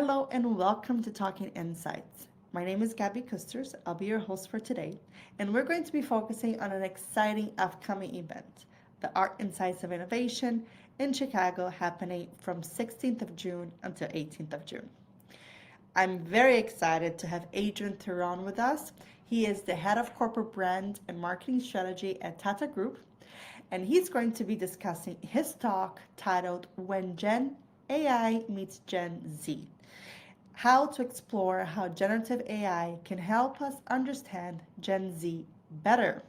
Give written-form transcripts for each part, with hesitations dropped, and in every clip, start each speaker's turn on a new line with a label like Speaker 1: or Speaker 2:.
Speaker 1: Hello and welcome to Talking Insights. My name is Gabby Kusters. I'll be your host for today, and we're going to be focusing on an exciting upcoming event, the Art and Science of Innovation in Chicago, happening from 16th of June until 18th of June. I'm very excited to have Adrian Terron with us. He is the head of corporate brand and marketing strategy at TATA Group, and he's going to be discussing his talk titled When Gen AI Meets Gen Z. How to explore how generative AI can help us understand Gen Z better.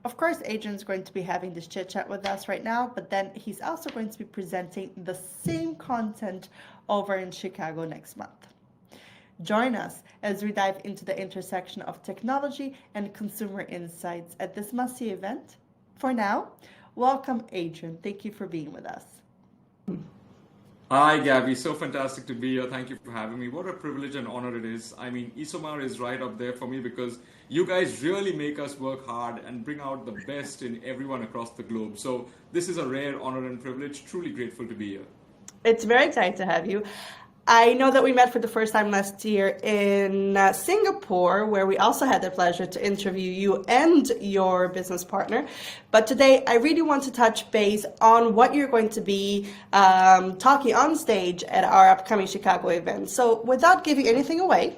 Speaker 1: Of course, Adrian's going to be having this chit chat with us right now, but then he's also going to be presenting the same content over in Chicago next month. Join us as we dive into the intersection of technology and consumer insights at this must-see event. For now, welcome Adrian. Thank you for being with us.
Speaker 2: Hi, Gabby. So fantastic to be here. Thank you for having me. What a privilege and honor it is. I mean, Esomar is right up there for me because you guys really make us work hard and bring out the best in everyone across the globe. So this is a rare honor and privilege. Truly grateful to be here.
Speaker 1: It's very exciting to have you. I know that we met for the first time last year in Singapore, where we also had the pleasure to interview you and your business partner. But today, I really want to touch base on what you're going to be talking on stage at our upcoming Chicago event. So without giving anything away,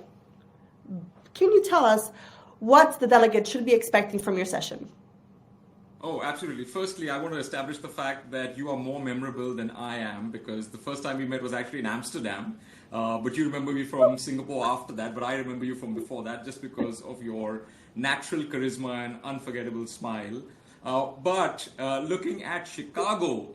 Speaker 1: can you tell us what the delegates should be expecting from your session?
Speaker 2: Oh, absolutely. Firstly, I want to establish the fact that you are more memorable than I am because the first time we met was actually in Amsterdam. But you remember me from Singapore after that, but I remember you from before that just because of your natural charisma and unforgettable smile. But looking at Chicago,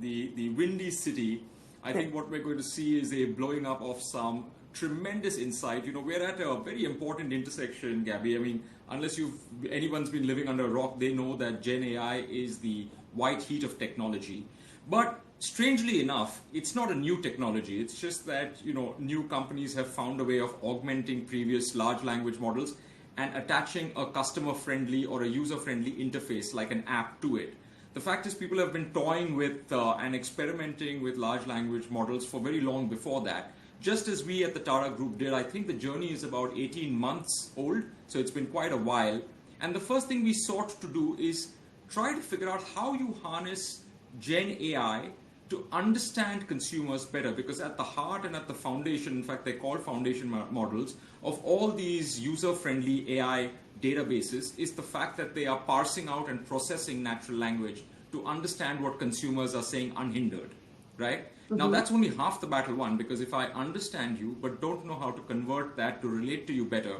Speaker 2: the windy city, I think what we're going to see is a blowing up of some tremendous insight. We're at a very important intersection, Gabby. I mean, unless anyone's been living under a rock, they know that Gen AI is the white heat of technology. But strangely enough, it's not a new technology. It's just that, new companies have found a way of augmenting previous large language models and attaching a customer-friendly or a user-friendly interface like an app to it. The fact is people have been toying with and experimenting with large language models for very long before that. Just as we at the TATA Group did. I think the journey is about 18 months old, so it's been quite a while. And the first thing we sought to do is try to figure out how you harness Gen AI to understand consumers better, because at the heart and at the foundation, in fact, they're called foundation models, of all these user-friendly AI databases is the fact that they are parsing out and processing natural language to understand what consumers are saying unhindered, right? Now, that's only half the battle won, because if I understand you but don't know how to convert that to relate to you better,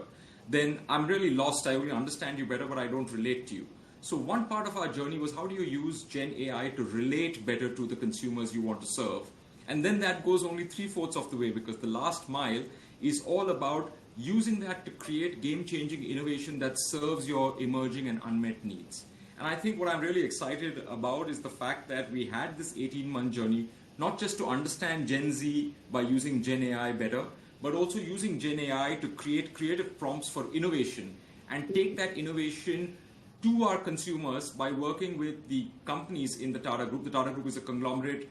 Speaker 2: then I'm really lost. I only understand you better, but I don't relate to you. So one part of our journey was how do you use Gen AI to relate better to the consumers you want to serve? And then that goes only 3/4 of the way, because the last mile is all about using that to create game-changing innovation that serves your emerging and unmet needs. And I think what I'm really excited about is the fact that we had this 18-month journey, not just to understand Gen Z by using Gen AI better, but also using Gen AI to create creative prompts for innovation and take that innovation to our consumers by working with the companies in the TATA Group. The TATA Group is a conglomerate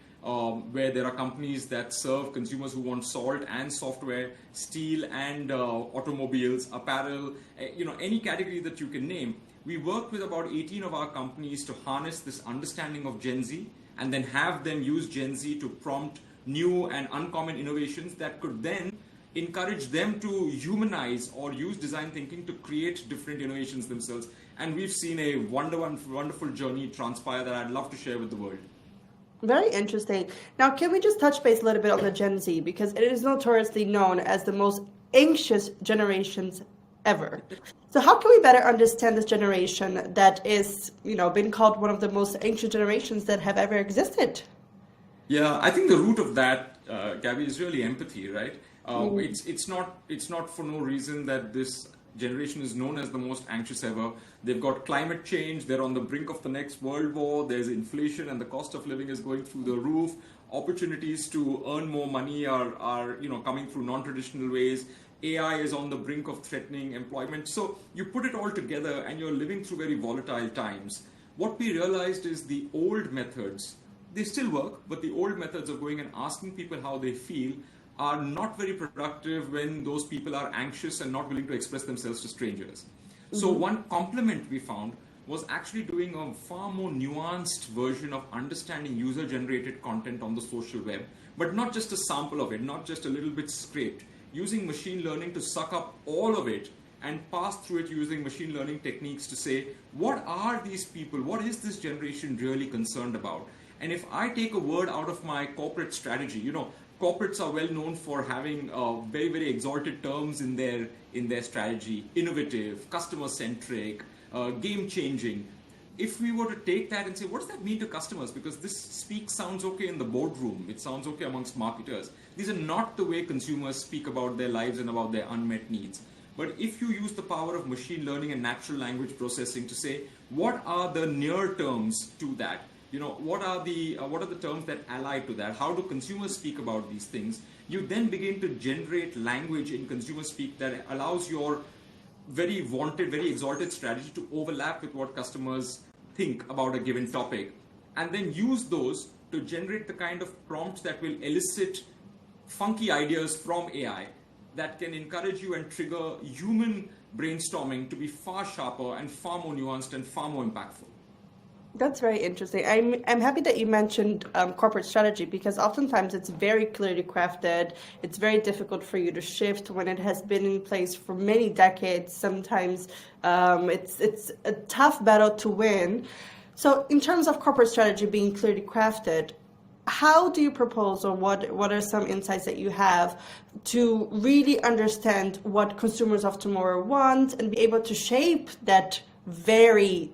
Speaker 2: where there are companies that serve consumers who want salt and software, steel and automobiles, apparel, any category that you can name. We worked with about 18 of our companies to harness this understanding of Gen Z and then have them use Gen Z to prompt new and uncommon innovations that could then encourage them to humanize or use design thinking to create different innovations themselves. And we've seen a wonderful journey transpire that I'd love to share with the world.
Speaker 1: Very interesting. Now, can we just touch base a little bit on the Gen Z, because it is notoriously known as the most anxious generations ever. So how can we better understand this generation that is, been called one of the most anxious generations that have ever existed?
Speaker 2: Yeah, I think the root of that, Gabby, is really empathy, right? It's not for no reason that this generation is known as the most anxious ever. They've got climate change. They're on the brink of the next world war. There's inflation, and the cost of living is going through the roof. Opportunities to earn more money are coming through non-traditional ways. AI is on the brink of threatening employment. So you put it all together and you're living through very volatile times. What we realized is the old methods, they still work, but the old methods of going and asking people how they feel are not very productive when those people are anxious and not willing to express themselves to strangers. So one complement we found was actually doing a far more nuanced version of understanding user-generated content on the social web, but not just a sample of it, not just a little bit scraped, using machine learning to suck up all of it and pass through it using machine learning techniques to say, what are these people, what is this generation really concerned about? And if I take a word out of my corporate strategy, corporates are well known for having very, very exalted terms in their strategy: innovative, customer-centric, game-changing. If we were to take that and say, what does that mean to customers? Because this sounds okay in the boardroom, it sounds okay amongst marketers. These are not the way consumers speak about their lives and about their unmet needs. But if you use the power of machine learning and natural language processing to say, what are the near terms to that? What are the terms that ally to that? How do consumers speak about these things? You then begin to generate language in consumer speak that allows your very wanted, very exalted strategy to overlap with what customers think about a given topic, and then use those to generate the kind of prompts that will elicit funky ideas from AI that can encourage you and trigger human brainstorming to be far sharper and far more nuanced and far more impactful.
Speaker 1: That's very interesting. I'm happy that you mentioned corporate strategy, because oftentimes it's very clearly crafted. It's very difficult for you to shift when it has been in place for many decades. Sometimes it's a tough battle to win. So in terms of corporate strategy being clearly crafted, how do you propose, or what are some insights that you have to really understand what consumers of tomorrow want and be able to shape that very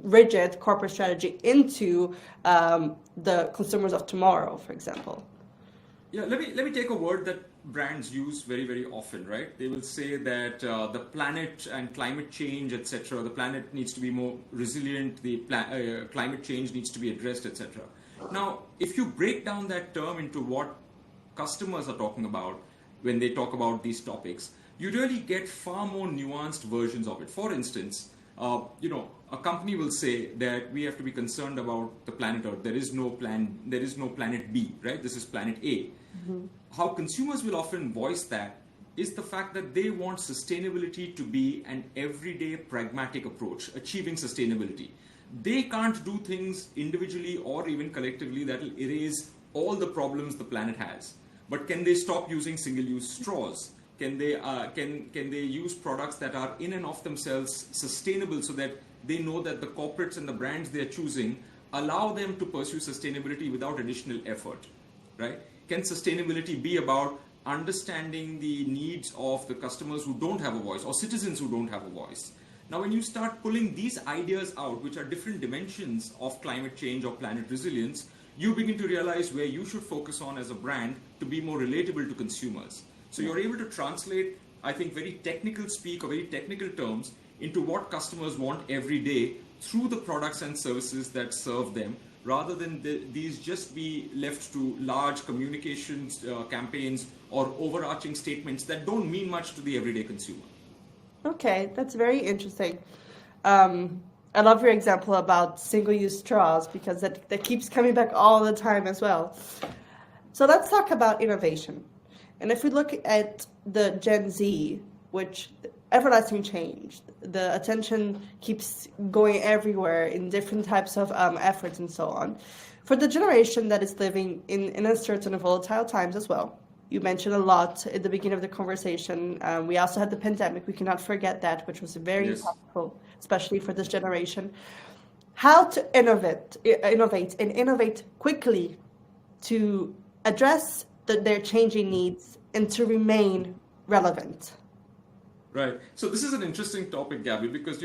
Speaker 1: rigid corporate strategy into the consumers of tomorrow, for example?
Speaker 2: Yeah, let me take a word that brands use very, very often, right? They will say that the planet and climate change, etc. The planet needs to be more resilient. The climate change needs to be addressed, etc. Now, if you break down that term into what customers are talking about when they talk about these topics, you really get far more nuanced versions of it. For instance, a company will say that we have to be concerned about the planet Earth. There is no planet B, right? This is planet A. Mm-hmm. How consumers will often voice that is the fact that they want sustainability to be an everyday pragmatic approach, achieving sustainability. They can't do things individually or even collectively that will erase all the problems the planet has. But can they stop using single-use straws? Can they use products that are in and of themselves sustainable, so that they know that the corporates and the brands they are choosing allow them to pursue sustainability without additional effort, right? Can sustainability be about understanding the needs of the customers who don't have a voice, or citizens who don't have a voice? Now, when you start pulling these ideas out, which are different dimensions of climate change or planet resilience, you begin to realize where you should focus on as a brand to be more relatable to consumers. So you're able to translate, I think, very technical speak or very technical terms into what customers want every day through the products and services that serve them, rather than these just be left to large communications campaigns or overarching statements that don't mean much to the everyday consumer.
Speaker 1: Okay, that's very interesting. I love your example about single-use straws, because that keeps coming back all the time as well. So let's talk about innovation. And if we look at the Gen Z, which everlasting change, the attention keeps going everywhere in different types of efforts and so on. For the generation that is living in uncertain and volatile times as well, you mentioned a lot at the beginning of the conversation. We also had the pandemic. We cannot forget that, which was very impactful, especially for this generation. How to innovate quickly to address their changing needs and to remain relevant.
Speaker 2: Right. So this is an interesting topic, Gabby, because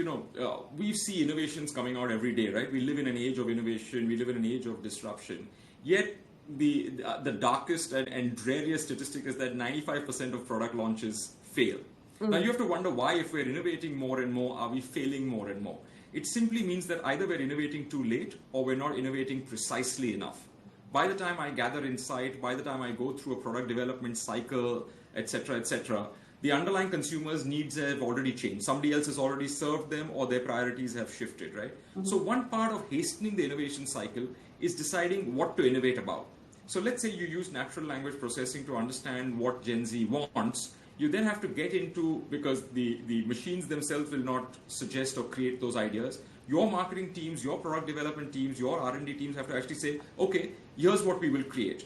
Speaker 2: we see innovations coming out every day, right? We live in an age of innovation. We live in an age of disruption. Yet the darkest and dreariest statistic is that 95% of product launches fail. Mm-hmm. Now you have to wonder why, if we're innovating more and more, are we failing more and more? It simply means that either we're innovating too late or we're not innovating precisely enough. By the time I gather insight, by the time I go through a product development cycle, etc., the underlying consumers' needs have already changed. Somebody else has already served them, or their priorities have shifted, right? Mm-hmm. So one part of hastening the innovation cycle is deciding what to innovate about. So let's say you use natural language processing to understand what Gen Z wants. You then have to get into, because the machines themselves will not suggest or create those ideas. Your marketing teams, your product development teams, your R&D teams have to actually say, okay, here's what we will create.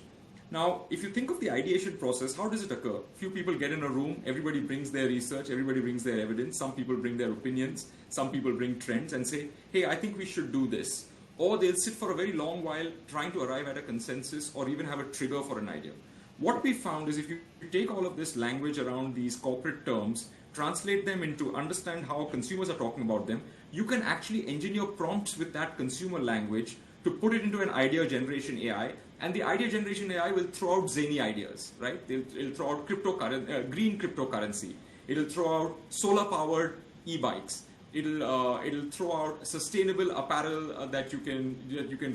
Speaker 2: Now, if you think of the ideation process, how does it occur? Few people get in a room, everybody brings their research, everybody brings their evidence, some people bring their opinions, some people bring trends and say, hey, I think we should do this. Or they'll sit for a very long while trying to arrive at a consensus or even have a trigger for an idea. What we found is if you take all of this language around these corporate terms, translate them into understand how consumers are talking about them, you can actually engineer prompts with that consumer language to put it into an idea generation AI, and the idea generation AI will throw out zany ideas, right? It'll throw out green cryptocurrency. It'll throw out solar-powered e-bikes. It'll throw out sustainable apparel that you can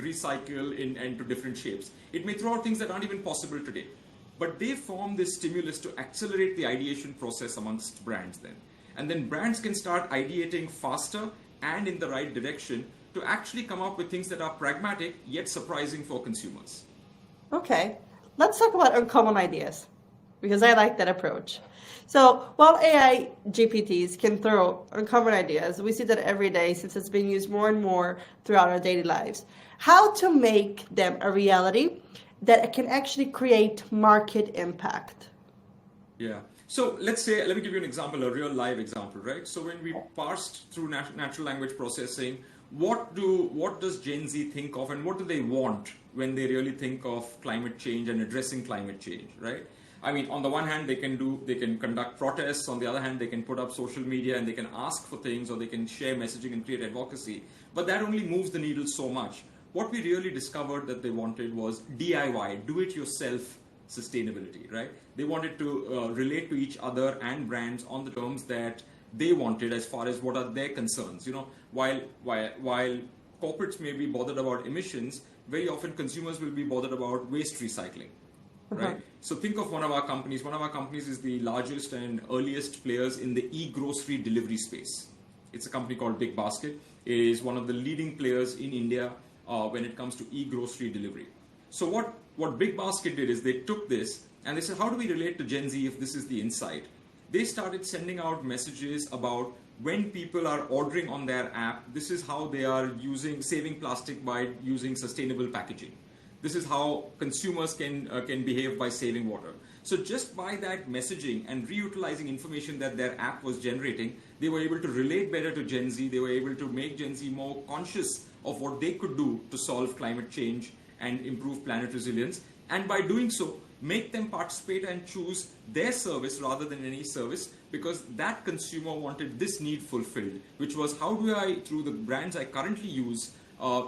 Speaker 2: recycle into different shapes. It may throw out things that aren't even possible today, but they form this stimulus to accelerate the ideation process amongst brands then, and then brands can start ideating faster and in the right direction to actually come up with things that are pragmatic yet surprising for consumers.
Speaker 1: Okay, let's talk about uncommon ideas, because I like that approach. So while AI GPTs can throw uncommon ideas, we see that every day since it's being used more and more throughout our daily lives. How to make them a reality that can actually create market impact?
Speaker 2: Yeah. So let me give you an example, a real live example, right? So when we parsed through natural language processing, what does Gen Z think of and what do they want when they really think of climate change and addressing climate change, right? I mean, on the one hand, they can conduct protests. On the other hand, they can put up social media and they can ask for things, or they can share messaging and create advocacy. But that only moves the needle so much. What we really discovered that they wanted was DIY, do-it-yourself sustainability, right? They wanted to relate to each other and brands on the terms that they wanted as far as what are their concerns. You know, while corporates may be bothered about emissions, very often consumers will be bothered about waste recycling. Right. So think of one of our companies. One of our companies is the largest and earliest players in the e-grocery delivery space. It's a company called Big Basket. It is one of the leading players in India when it comes to e-grocery delivery. So what Big Basket did is they took this and they said, how do we relate to Gen Z if this is the insight? They started sending out messages about when people are ordering on their app, this is how they are saving plastic by using sustainable packaging. This is how consumers can behave by saving water. So just by that messaging and reutilizing information that their app was generating, they were able to relate better to Gen Z. They were able to make Gen Z more conscious of what they could do to solve climate change and improve planet resilience. And by doing so, make them participate and choose their service rather than any service, because that consumer wanted this need fulfilled, which was how do I, through the brands I currently use,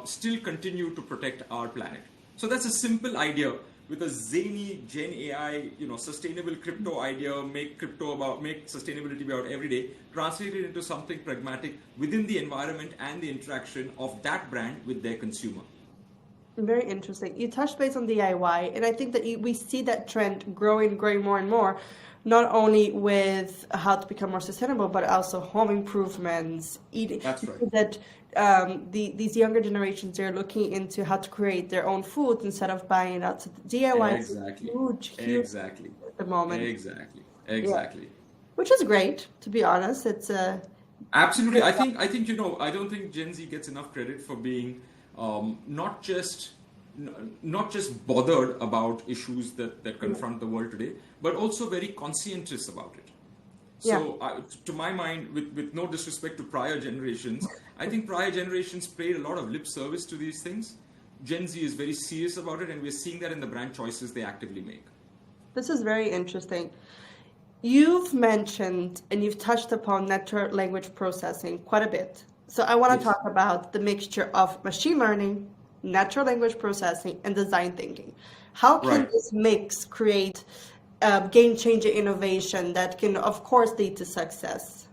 Speaker 2: still continue to protect our planet. So that's a simple idea with a zany Gen AI, sustainable crypto idea, make sustainability about every day, translate it into something pragmatic within the environment and the interaction of that brand with their consumer.
Speaker 1: Very interesting. You touched base on DIY, and I think that we see that trend growing more and more, not only with how to become more sustainable, but also home improvements, eating.
Speaker 2: That's right.
Speaker 1: That these younger generations, they're looking into how to create their own food instead of buying it out. So DIY is huge at the moment.
Speaker 2: Exactly.
Speaker 1: Yeah. Which is great, to be honest. It's
Speaker 2: absolutely. I think I don't think Gen Z gets enough credit for being not just bothered about issues that confront the world today, but also very conscientious about it. So to my mind, with no disrespect to prior generations, I think prior generations paid a lot of lip service to these things. Gen Z is very serious about it, and we're seeing that in the brand choices they actively make.
Speaker 1: This is very interesting. You've mentioned and you've touched upon natural language processing quite a bit. So I want to talk about the mixture of machine learning, natural language processing, and design thinking. How can this mix create game-changing innovation that can, of course, lead to success?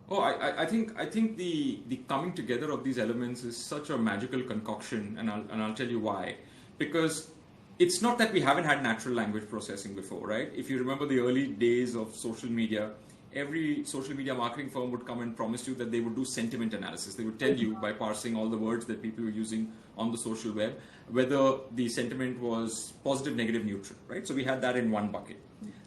Speaker 2: Oh, I think the coming together of these elements is such a magical concoction, and I'll tell you why. Because it's not that we haven't had natural language processing before, right? If you remember the early days of social media, every social media marketing firm would come and promise you that they would do sentiment analysis. They would tell you by parsing all the words that people were using on the social web, whether the sentiment was positive, negative, neutral, right? So we had that in one bucket.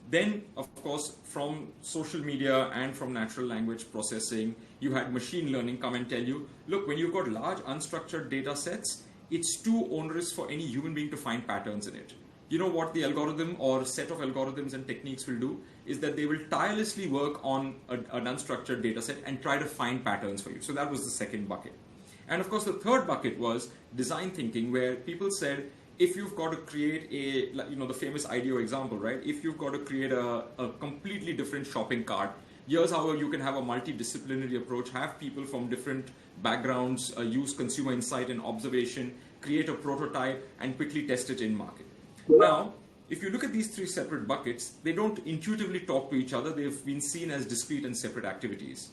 Speaker 2: Then, of course, from social media and from natural language processing, you had machine learning come and tell you, look, when you've got large unstructured data sets, it's too onerous for any human being to find patterns in it. You know what the algorithm or set of algorithms and techniques will do is that they will tirelessly work on an unstructured data set and try to find patterns for you. So that was the second bucket. And of course, the third bucket was design thinking, where people said, if you've got to create the famous IDEO example, right? If you've got to create a completely different shopping cart, here's how you can have a multidisciplinary approach, have people from different backgrounds use consumer insight and observation, create a prototype, and quickly test it in market. Now, if you look at these three separate buckets, they don't intuitively talk to each other. They've been seen as discrete and separate activities.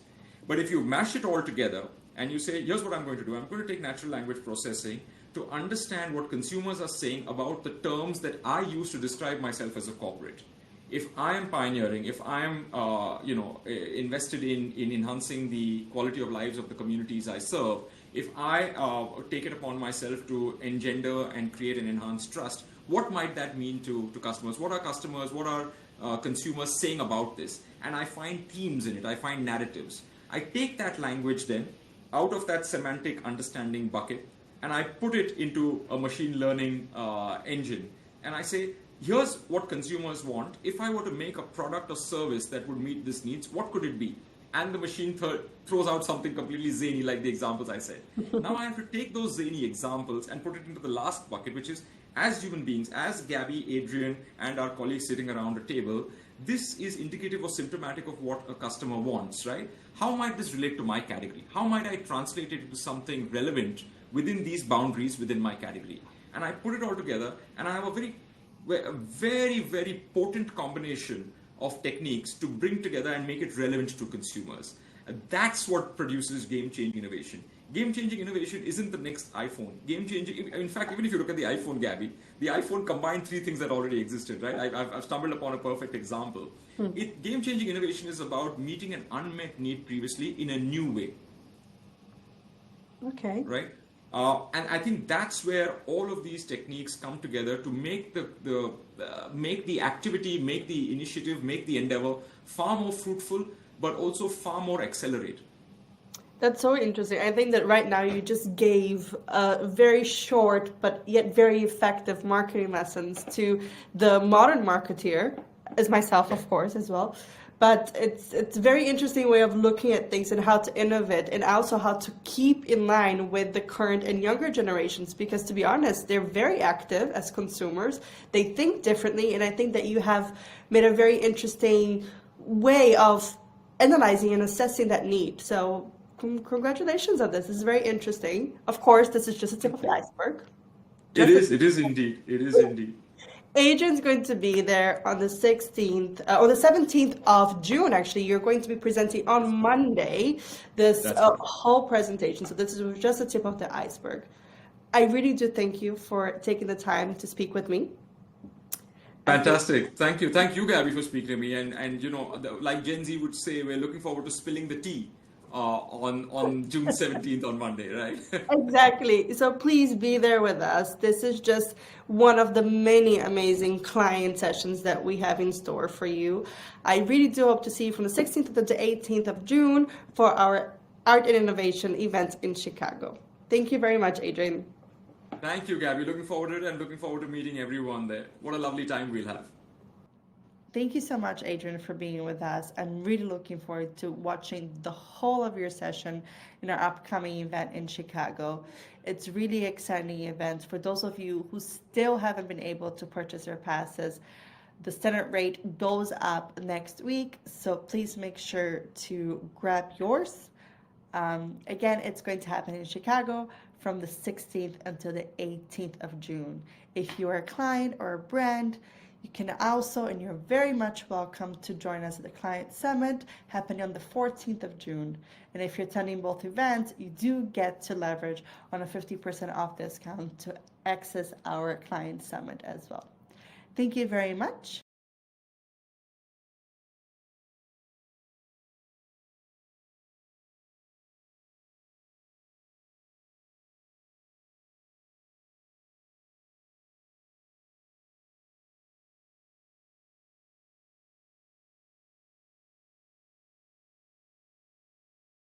Speaker 2: But if you mash it all together and you say, here's what I'm going to do. I'm going to take natural language processing to understand what consumers are saying about the terms that I use to describe myself as a corporate. If I am pioneering, if I am invested in enhancing the quality of lives of the communities I serve, if I take it upon myself to engender and create and enhance trust, what might that mean to customers? What are consumers saying about this? And I find themes in it, I find narratives. I take that language then out of that semantic understanding bucket and I put it into a machine learning engine. And I say, here's what consumers want. If I were to make a product or service that would meet these needs, what could it be? And the machine throws out something completely zany like the examples I said. Now I have to take those zany examples and put it into the last bucket, which is, as human beings, as Gabby, Adrian, and our colleagues sitting around a table, this is indicative or symptomatic of what a customer wants, right? How might this relate to my category? How might I translate it into something relevant within these boundaries within my category? And I put it all together, and I have a very, very potent combination of techniques to bring together and make it relevant to consumers. That's what produces game-changing innovation. Game-changing innovation isn't the next iPhone. Game-changing, in fact, even if you look at the iPhone, Gabby, the iPhone combined three things that already existed, right? I've stumbled upon a perfect example. Game-changing innovation is about meeting an unmet need previously in a new way.
Speaker 1: Okay.
Speaker 2: Right? And I think that's where all of these techniques come together to make make the activity, make the initiative, make the endeavor far more fruitful, but also far more accelerated.
Speaker 1: That's so interesting. I think that right now you just gave a very short but yet very effective marketing lessons to the modern marketeer, as myself, of course, as well. But it's a very interesting way of looking at things and how to innovate and also how to keep in line with the current and younger generations. Because to be honest, they're very active as consumers. They think differently. And I think that you have made a very interesting way of analyzing and assessing that need. So congratulations on this. This is very interesting. Of course, this is just a tip of the iceberg.
Speaker 2: It is indeed.
Speaker 1: Adrian's going to be there on the 16th, or the 17th of June, actually. You're going to be presenting on Monday this whole presentation. So this is just the tip of the iceberg. I really do thank you for taking the time to speak with me.
Speaker 2: Fantastic. Thank you, Gabby, for speaking to me. And like Gen Z would say, we're looking forward to spilling the tea on June 17th on Monday, right?
Speaker 1: Exactly. So please be there with us. This is just one of the many amazing client sessions that we have in store for you. I really do hope to see you from the 16th to the 18th of June for our Art and Innovation event in Chicago. Thank you very much, Adrian.
Speaker 2: Thank you, Gabby. Looking forward to it and looking forward to meeting everyone there. What a lovely time we'll have. Thank you so much, Adrian, for being with us. I'm really looking forward to watching the whole of your session in our upcoming event in Chicago. It's really exciting event. For those of you who still haven't been able to purchase your passes, the standard rate goes up next week, so please make sure to grab yours. Again, it's going to happen in Chicago from the 16th until the 18th of June. If you are a client or a brand, you can also, and you're very much welcome to join us at the Client Summit happening on the 14th of June. And if you're attending both events, you do get to leverage on a 50% off discount to access our Client Summit as well. Thank you very much.